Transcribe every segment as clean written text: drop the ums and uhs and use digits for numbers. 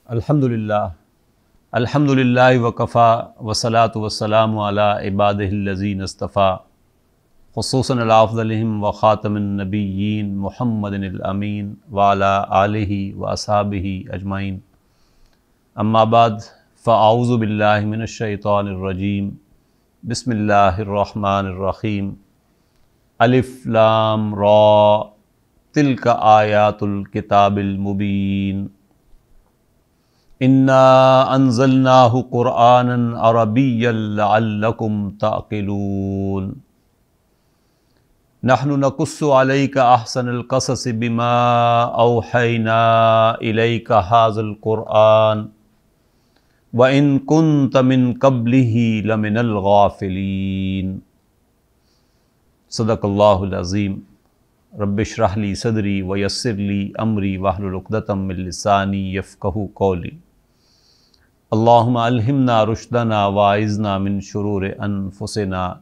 الحمدللہ وکفا والصلاۃ والسلام علی عبادہ الذین اصطفیٰ خصوصاً علی افضلہم وخاتم النبیین محمد الامین وعلی آلہ واصحابہ اجمعین اما بعد فاعوذ باللہ من الشیطان الرجیم بسم اللہ الرحمن الرحیم الف لام را تلک آیات الکتاب المبین انا انزلناہ قرآنا عربیا لعلکم تعقلون نحن نقص علیک احسن القصص بما اوحینا الیک ھذا القرآن وَإِن كُنْتَ مِن قَبْلِهِ لَمِنَ الْغَافِلِينَ صدق اللہ العظیم رب اشرح لی صدری ویسر لی امری واحلل عقدۃ من لسانی یفقہوا قولی اللہم الہمنا رشدنا واعذنا من شرور انفسنا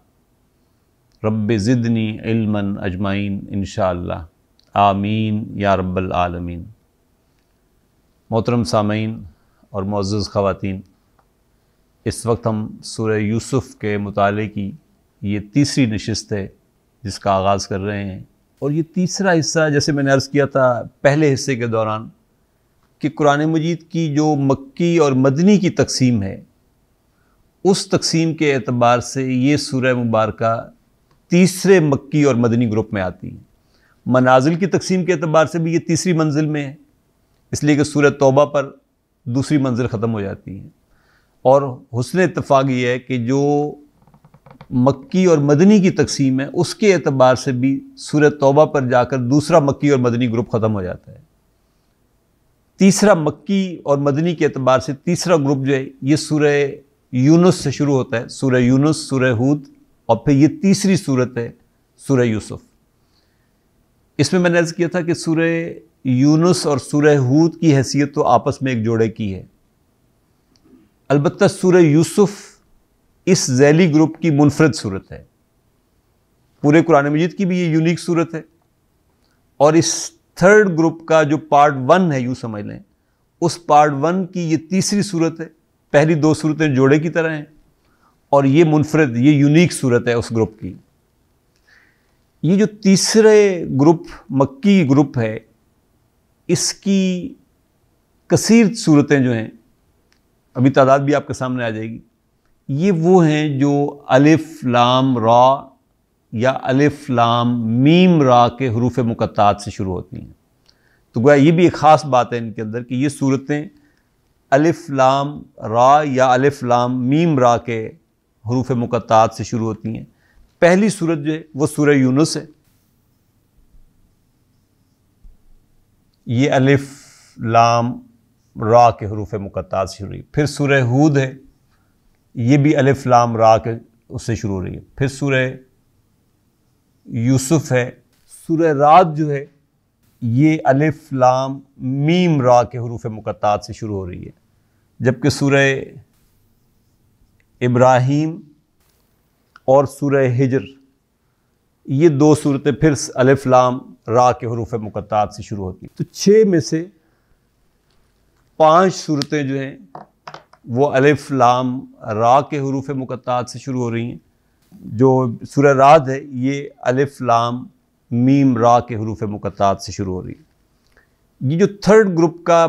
رب زدنی علما اجمعین انشاءاللہ آمین یا رب العالمین۔ محترم سامعین اور معزز خواتین، اس وقت ہم سورہ یوسف کے مطالعے کی یہ تیسری نشست ہے جس کا آغاز کر رہے ہیں، اور یہ تیسرا حصہ جیسے میں نے عرض کیا تھا پہلے حصے کے دوران کہ قرآن مجید کی جو مکی اور مدنی کی تقسیم ہے اس تقسیم کے اعتبار سے یہ سورہ مبارکہ تیسرے مکی اور مدنی گروپ میں آتی ہے۔ منازل کی تقسیم کے اعتبار سے بھی یہ تیسری منزل میں ہے، اس لیے کہ سورہ توبہ پر دوسری منزل ختم ہو جاتی ہے، اور حسن اتفاق یہ ہے کہ جو مکی اور مدنی کی تقسیم ہے اس کے اعتبار سے بھی سورہ توبہ پر جا کر دوسرا مکی اور مدنی گروپ ختم ہو جاتا ہے۔ تیسرا مکی اور مدنی کے اعتبار سے تیسرا گروپ جو ہے یہ سورہ یونس سے شروع ہوتا ہے، سورہ یونس، سورہ ہود، اور پھر یہ تیسری صورت ہے سورہ یوسف۔ اس میں نے عرض کیا تھا کہ سورہ یونس اور سورہ ہود کی حیثیت تو آپس میں ایک جوڑے کی ہے، البتہ سورہ یوسف اس ذیلی گروپ کی منفرد صورت ہے۔ پورے قرآن مجید کی بھی یہ یونیک صورت ہے، اور اس تھرڈ گروپ کا جو پارٹ 1 ہے، یوں سمجھ لیں اس پارٹ 1 کی یہ تیسری صورت ہے۔ پہلی دو صورتیں جوڑے کی طرح ہیں، اور یہ منفرد، یہ یونیک صورت ہے اس گروپ کی۔ یہ جو تیسرے گروپ مکی گروپ ہے اس کی کثیر صورتیں جو ہیں، ابھی تعداد بھی آپ کے سامنے آ جائے گی، یہ وہ ہیں جو الف لام را یا الف لام میم را کے حروف مقطعات سے شروع ہوتی ہیں۔ تو گویا یہ بھی ایک خاص بات ہے ان کے اندر کہ یہ صورتیں الف لام را یا الف لام میم را کے حروف مقطعات سے شروع ہوتی ہیں۔ پہلی صورت جو ہے وہ سورہ یونس ہے، یہ الف لام را کے حروف مقطعات سے شروع ہوئی۔ پھر سورہ ہود ہے، یہ بھی الف لام را کے اس سے شروع ہو رہی ہے۔ پھر سورہ یوسف ہے۔ سورہ رعد جو ہے یہ الف لام میم را کے حروف مقطعات سے شروع ہو رہی ہے، جبکہ سورہ ابراہیم اور سورہ ہجر یہ دو صورتیں پھر الف لام را کے حروف مقطعات سے شروع ہوتی ہیں۔ تو 6 میں سے 5 صورتیں جو ہیں وہ الف لام را کے حروف مقطعات سے شروع ہو رہی ہیں۔ جو سورہ رعد ہے یہ الف لام میم را کے حروف مقطعات سے شروع ہو رہی ہے۔ یہ جو تھرڈ گروپ کا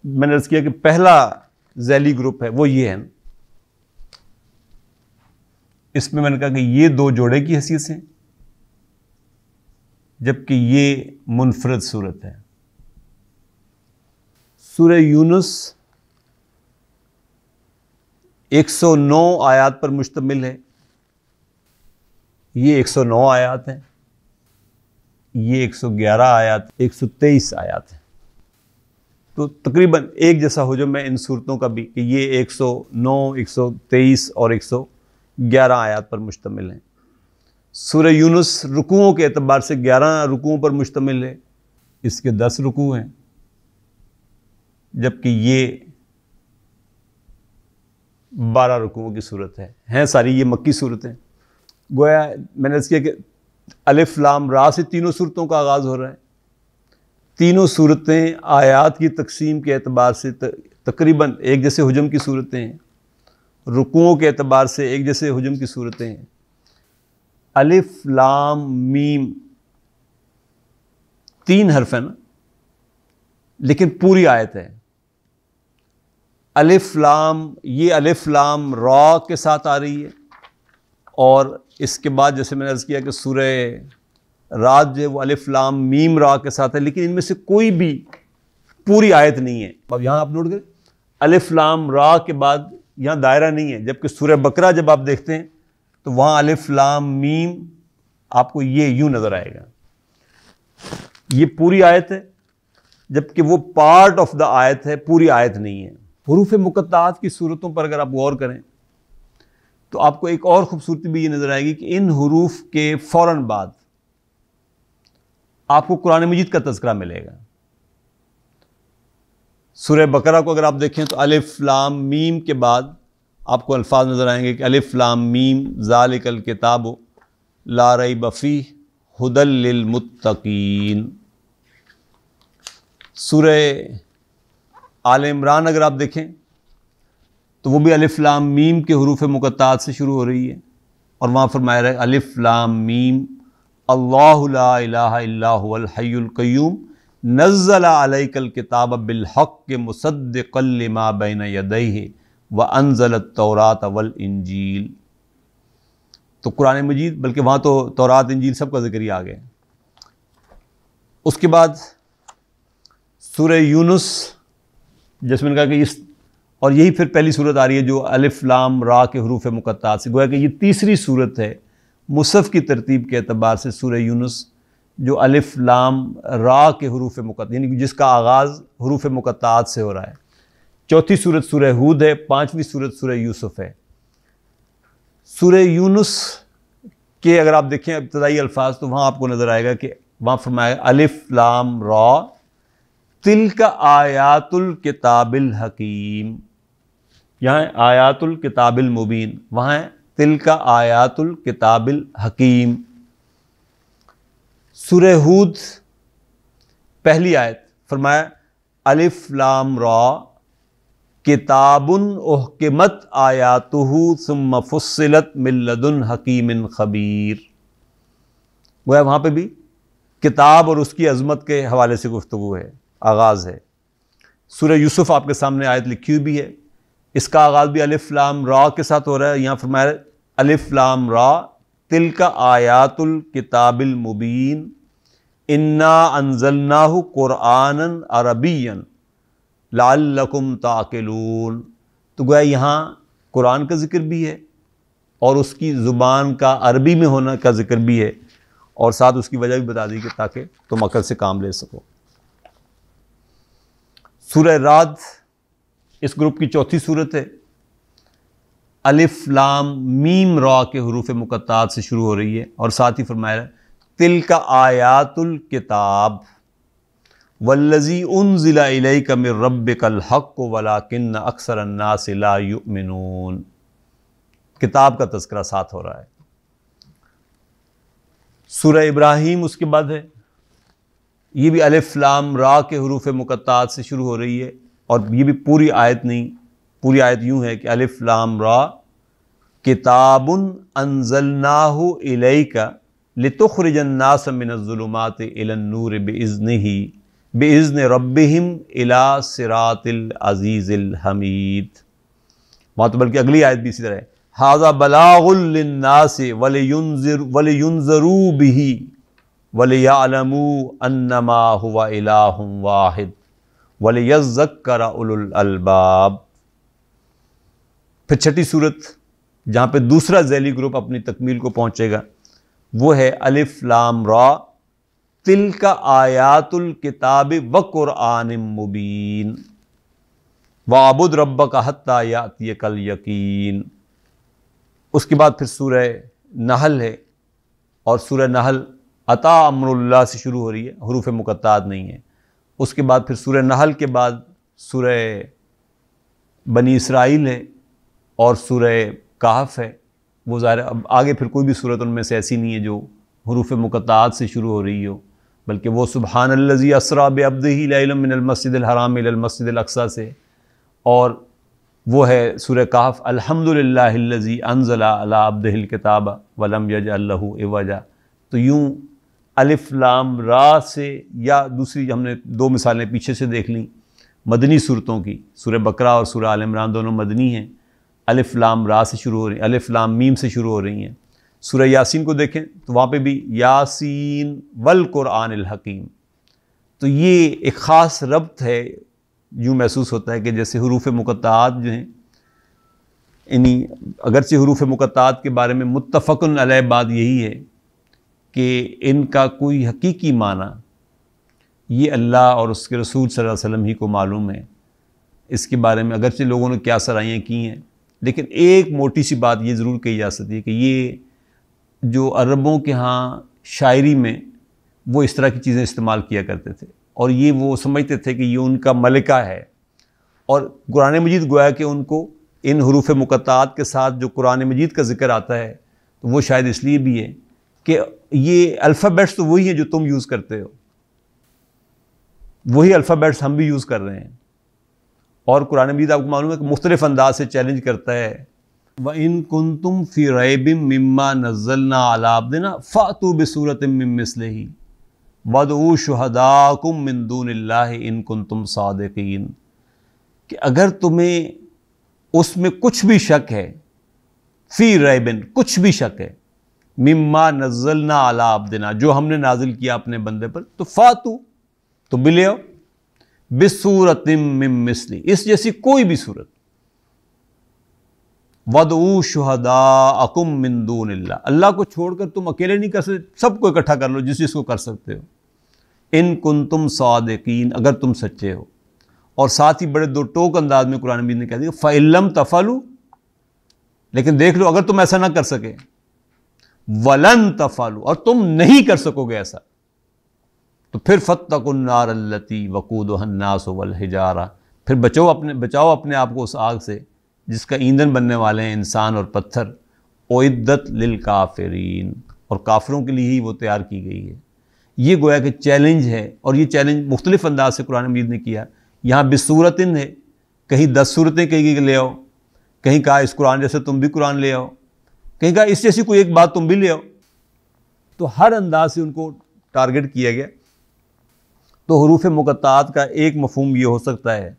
میں نے عرض کیا کہ پہلا ذیلی گروپ ہے وہ یہ ہے، اس میں نے کہا کہ یہ 2 جوڑے کی حیثیت سے، جبکہ یہ منفرد صورت ہے۔ سورہ یونس 109 آیات پر مشتمل ہے، یہ 109 آیات ہیں، یہ 111 آیات، 123 آیات ہیں۔ تو تقریباً ایک جیسا ہجوم ہے ان صورتوں کا بھی کہ یہ 109، 123 اور 111 آیات پر مشتمل ہیں۔ سورہ یونس رکوعوں کے اعتبار سے 11 رکوعوں پر مشتمل ہے، اس کے 10 رکوع ہیں، جبکہ یہ 12 رکوعوں کی صورت ہے۔ ہیں ساری یہ مکی صورتیں۔ گویا میں نے اس کیا کہ الف لام را سے تینوں صورتوں کا آغاز ہو رہا ہے۔ تینوں صورتیں آیات کی تقسیم کے اعتبار سے تقریباً ایک جیسے حجم کی صورتیں ہیں، رکوعوں کے اعتبار سے ایک جیسے حجم کی صورتیں ہیں۔ الف لام میم 3 حرف ہے نا، لیکن پوری آیت ہے۔ الف لام، یہ الف لام را کے ساتھ آ رہی ہے، اور اس کے بعد جیسے میں نے عرض کیا کہ سورہ رات جو ہے وہ الف لام میم را کے ساتھ ہے، لیکن ان میں سے کوئی بھی پوری آیت نہیں ہے۔ اب یہاں آپ نوٹ کریں، الف لام را کے بعد یہاں دائرہ نہیں ہے، جبکہ سورہ بقرہ جب آپ دیکھتے ہیں تو وہاں الف لام میم آپ کو یہ یوں نظر آئے گا، یہ پوری آیت ہے، جبکہ وہ پارٹ آف دا آیت ہے، پوری آیت نہیں ہے۔ حروف مقطعات کی صورتوں پر اگر آپ غور کریں تو آپ کو ایک اور خوبصورتی بھی یہ نظر آئے گی کہ ان حروف کے فوراً بعد آپ کو قرآن مجید کا تذکرہ ملے گا۔ سورہ بقرہ کو اگر آپ دیکھیں تو الف لام میم کے بعد آپ کو الفاظ نظر آئیں گے کہ الف لام میم ذالک الکتاب لا ریب فیہ ھدی للمتقین۔ سورہ آل عمران اگر آپ دیکھیں تو وہ بھی الف لام میم کے حروف مقطعات سے شروع ہو رہی ہے، اور وہاں فرمایا ہے الف لام میم اللہ لا الہ الا هو الحی القیوم نزل علیک الکتاب بالحق مصدقا لما بین یدیہ وانزل التوراۃ والانجیل۔ تو قرآن مجید، بلکہ وہاں تو تورات انجیل سب کا ذکر ہی آ گیا۔ اس کے بعد سورہ یونس، جس میں نے کہا کہ اور یہی پھر پہلی صورت آ رہی ہے جو الف لام را کے حروف مقطعات سے، گویا کہ یہ تیسری صورت ہے مصحف کی ترتیب کے اعتبار سے سورہ یونس جو الف لام را کے حروف مقطعات، یعنی جس کا آغاز حروف مقطعات سے ہو رہا ہے۔ چوتھی صورت سورہ ہود ہے، 5ویں صورت سورہ یوسف ہے۔ سورہ یونس کے اگر آپ دیکھیں ابتدائی الفاظ تو وہاں آپ کو نظر آئے گا کہ وہاں فرمایا الف لام را تلک آیات الکتاب الحکیم، یہاں آیات الکتاب المبین، وہاں ہے تلک آیات الکتاب الحکیم۔ سورہ ہود پہلی آیت فرمایا الف لام را کتاب احکمت آیاتہ ثم فصلت من لدن حکیم خبیر۔ گویا وہاں پہ بھی کتاب اور اس کی عظمت کے حوالے سے گفتگو ہے، آغاز ہے۔ سورہ یوسف آپ کے سامنے آیت لکھی ہوئی بھی ہے، اس کا آغاز بھی الف لام را کے ساتھ ہو رہا ہے۔ یہاں فرمایا الف لام را تلک آیات الکتاب المبین انا انزلناہ قرآنا عربیا لعلکم تعقلون۔ تو گویا یہاں قرآن کا ذکر بھی ہے اور اس کی زبان کا عربی میں ہونا کا ذکر بھی ہے، اور ساتھ اس کی وجہ بھی بتا دی کہ تاکہ تم عقل سے کام لے سکو۔ سورہ رعد اس گروپ کی چوتھی صورت ہے، الف لام میم را کے حروف مقطعات سے شروع ہو رہی ہے، اور ساتھ ہی فرمایا تلک آیات الکتاب والذی انزل الیک من ربک الحق ولکن اکثر الناس لا یؤمنون۔ کتاب کا تذکرہ ساتھ ہو رہا ہے۔ سورہ ابراہیم اس کے بعد ہے، یہ بھی الف لام را کے حروف مقطعات سے شروع ہو رہی ہے، اور یہ بھی پوری آیت نہیں، پوری آیت یوں ہے کہ الف لام را کتاب انزلناہ الیک لتخرج الناس من الظلمات الی النور باذن ربہم الی صراط العزیز الحمید۔ وہاں تو بلکہ اگلی آیت بھی اسی طرح ہے، ھذا بلاغ للناس ولینذروا بہ ولیعلموا انما هو الہ واحد ولیذکر اولو الالباب۔ پھر چھٹی صورت جہاں پہ دوسرا ذیلی گروپ اپنی تکمیل کو پہنچے گا وہ ہے الف لام را تلک آیات الکتاب وقرآن مبین وَاعْبُدْ رَبَّكَ حَتَّى يَأْتِيَكَ الْيَقِينُ۔ اس کے بعد پھر سورہ نحل ہے، اور سورہ نحل عطا امر اللہ سے شروع ہو رہی ہے، حروف مقطعات نہیں ہے۔ اس کے بعد پھر سورہ نحل کے بعد سورہ بنی اسرائیل ہے اور سورہ کہف ہے۔ وہ ظاہر اب آگے پھر کوئی بھی صورت ان میں سے ایسی نہیں ہے جو حروف مقطعات سے شروع ہو رہی ہو، بلکہ وہ سبحان الذی اسریٰ بعبدہ لیلا من المسجد الحرام الی المسجد الاقصیٰ سے، اور وہ ہے سورہ کہف، الحمدللہ الذی انزل علی عبدہ الکتاب ولم یجعل لہ عوجا۔ تو یوں الف لام را سے، یا دوسری ہم نے دو مثالیں پیچھے سے دیکھ لیں مدنی صورتوں کی، سورہ بقرہ اور سورہ آل عمران دونوں مدنی ہیں، الف لام را سے شروع ہو رہی ہیں، الف لام میم سے شروع ہو رہی ہیں۔ سورہ یاسین کو دیکھیں تو وہاں پہ بھی یاسین والقرآن الحکیم۔ تو یہ ایک خاص ربط ہے، یوں محسوس ہوتا ہے کہ جیسے حروف مقطعات جو ہیں، یعنی اگرچہ حروف مقطعات کے بارے میں متفق علیہ بات یہی ہے کہ ان کا کوئی حقیقی معنی یہ اللہ اور اس کے رسول صلی اللہ علیہ وسلم ہی کو معلوم ہے۔ اس کے بارے میں اگرچہ لوگوں نے کیا سرائیاں کی ہیں، لیکن ایک موٹی سی بات یہ ضرور کہی جا سکتی ہے کہ یہ جو عربوں کے ہاں شاعری میں وہ اس طرح کی چیزیں استعمال کیا کرتے تھے، اور یہ وہ سمجھتے تھے کہ یہ ان کا ملکہ ہے، اور قرآن مجید گویا کہ ان کو ان حروف مقطعات کے ساتھ جو قرآن مجید کا ذکر آتا ہے تو وہ شاید اس لیے بھی ہے کہ یہ الفابیٹس تو وہی ہیں جو تم یوز کرتے ہو، وہی الفابیٹس ہم بھی یوز کر رہے ہیں۔ اور قرآن مجید آپ کو معلوم ہے کہ مختلف انداز سے چیلنج کرتا ہے، وَإِن كُنتُمْ فِي رَيْبٍ مِّمَّا نَزَّلْنَا عَلَىٰ عَبْدِنَا فَأْتُوا بِسُورَةٍ مِّن مِّثْلِهِ وَادْعُوا شُهَدَاءَكُم مِّن دُونِ اللَّهِ إِن كُنتُمْ صَادِقِينَ، کہ اگر تمہیں اس میں کچھ بھی شک ہے، فی ریبن کچھ بھی شک ہے، مما نزلنا علی عبدنا جو ہم نے نازل کیا اپنے بندے پر، تو فاتو تو بھی لے آؤ، بصورت من مثلی اس جیسی کوئی بھی صورت، وَادْعُوا شُهَدَاءَكُم مِّن دُونِ اللَّهِ اللہ کو چھوڑ کر تم اکیلے نہیں کر سکتے، سب کو اکٹھا کر لو جس کو کر سکتے ہو، ان کنتم صادقین اگر تم سچے ہو۔ اور ساتھ ہی بڑے دو ٹوک انداز میں قرآن مجید نے کہہ دیا فَإِن لَّمْ تَفْعَلُوا، لیکن دیکھ لو اگر تم ایسا نہ کر سکے، وَلَن تَفْعَلُوا اور تم نہیں کر سکو گے ایسا، تو پھر فَاتَّقُوا النَّارَ الَّتِي وَقُودُهَا النَّاسُ وَالْحِجَارَةُ، پھر بچاؤ اپنے آپ کو اس آگ سے جس کا ایندھن بننے والے ہیں انسان اور پتھر، اُعِدَّتْ لِلْکَافِرِین اور کافروں کے لیے ہی وہ تیار کی گئی ہے۔ یہ گویا کہ چیلنج ہے، اور یہ چیلنج مختلف انداز سے قرآن مجید نے کیا۔ یہاں بصورتن ہے، کہیں 10 صورتیں کہیں کہ لے آؤ، کہیں کہا اس قرآن جیسے تم بھی قرآن لے آؤ، کہیں کہا اس جیسی کوئی ایک بات تم بھی لے آؤ، تو ہر انداز سے ان کو ٹارگٹ کیا گیا۔ تو حروف مقطعات کا ایک مفہوم یہ ہو سکتا ہے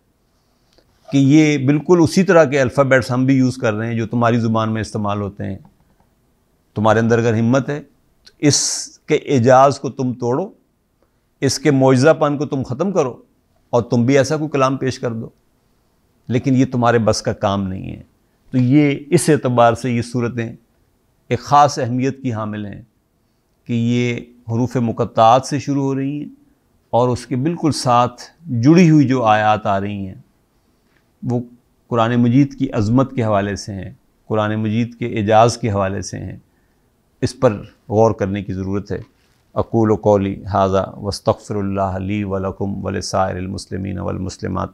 کہ یہ بالکل اسی طرح کے الفابیٹس ہم بھی یوز کر رہے ہیں جو تمہاری زبان میں استعمال ہوتے ہیں۔ تمہارے اندر اگر ہمت ہے تو اس کے اعجاز کو تم توڑو، اس کے معجزہ پن کو تم ختم کرو، اور تم بھی ایسا کوئی کلام پیش کر دو، لیکن یہ تمہارے بس کا کام نہیں ہے۔ تو یہ اس اعتبار سے یہ صورتیں ایک خاص اہمیت کی حامل ہیں کہ یہ حروف مقطعات سے شروع ہو رہی ہیں، اور اس کے بالکل ساتھ جڑی ہوئی جو آیات آ رہی ہیں وہ قرآن مجید کی عظمت کے حوالے سے ہیں، قرآن مجید کے اعجاز کے حوالے سے ہیں۔ اس پر غور کرنے کی ضرورت ہے۔ اقول قولی ھذا واستغفر اللہ لی ولکم ولسائر المسلمین والمسلمات